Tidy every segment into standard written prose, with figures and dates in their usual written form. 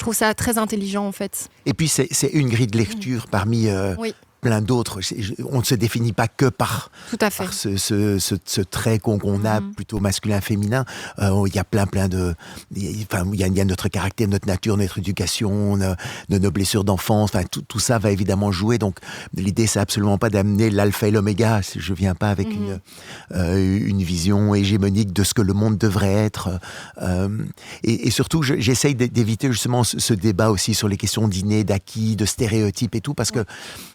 trouve ça très intelligent, en fait. Et puis, c'est une grille de lecture parmi Oui. plein d'autres. On ne se définit pas que par Tout à fait. ce trait qu'on a plutôt masculin-féminin. Il y a plein de... il y a notre caractère, notre nature, notre éducation, nos blessures d'enfance. Enfin, tout ça va évidemment jouer. Donc, l'idée, c'est absolument pas d'amener l'alpha et l'oméga. Je viens pas avec une vision hégémonique de ce que le monde devrait être. Et surtout, j'essaye d'éviter justement ce débat aussi sur les questions d'inné, d'acquis, de stéréotypes et tout, parce que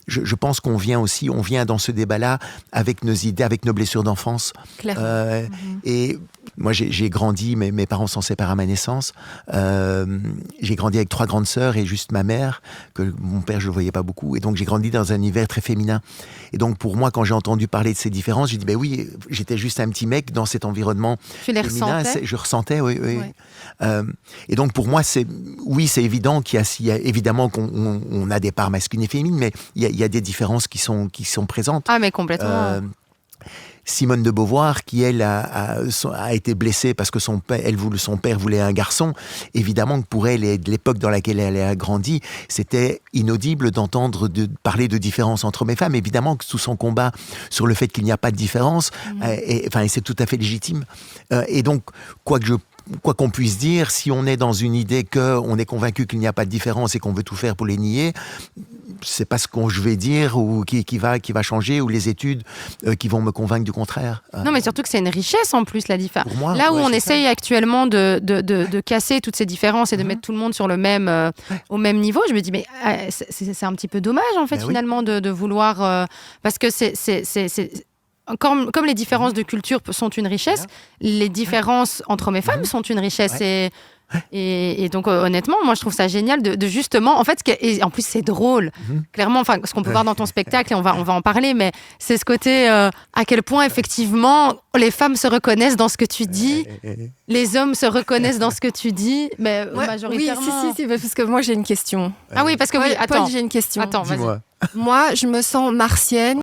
je pense qu'on vient dans ce débat-là avec nos idées, avec nos blessures d'enfance. Clairement. Et moi, j'ai grandi, mes parents s'en séparent à ma naissance. J'ai grandi avec 3 grandes sœurs et juste ma mère, que mon père, je le voyais pas beaucoup. Et donc, j'ai grandi dans un univers très féminin. Et donc, pour moi, quand j'ai entendu parler de ces différences, j'ai dit, ben oui, j'étais juste un petit mec dans cet environnement féminin. Je ressentais, oui. Ouais. Et donc, pour moi, c'est évident qu'il y a évidemment qu'on a des parts masculines et féminines, mais il y a des différences qui sont présentes. Ah, mais complètement. Simone de Beauvoir, qui elle a été blessée parce que son père voulait un garçon. Évidemment que pour elle, et de l'époque dans laquelle elle a grandi, c'était inaudible d'entendre parler de différence entre hommes et femmes. Évidemment que tout son combat sur le fait qu'il n'y a pas de différence, et c'est tout à fait légitime. Et donc, quoi qu'on puisse dire, si on est dans une idée qu'on est convaincu qu'il n'y a pas de différence et qu'on veut tout faire pour les nier, c'est pas ce que je vais dire ou qui va changer, ou les études qui vont me convaincre du contraire. Non, mais surtout que c'est une richesse en plus, la différence. Là où on essaye actuellement de casser toutes ces différences et de mettre tout le monde sur le même, au même niveau, je me dis, mais c'est un petit peu dommage en fait, finalement, de vouloir... parce que comme les différences de culture sont une richesse, les différences entre hommes et femmes sont une richesse. Et donc, honnêtement, moi, je trouve ça génial de justement... En fait, et en plus, c'est drôle. Clairement, enfin, ce qu'on peut voir dans ton spectacle, et on va en parler, mais c'est ce côté à quel point, effectivement, les femmes se reconnaissent dans ce que tu dis, les hommes se reconnaissent dans ce que tu dis, mais majoritairement... Oui, parce que moi, j'ai une question. Ah oui, parce que Paul, j'ai une question. Attends, dis-moi. Moi, je me sens martienne.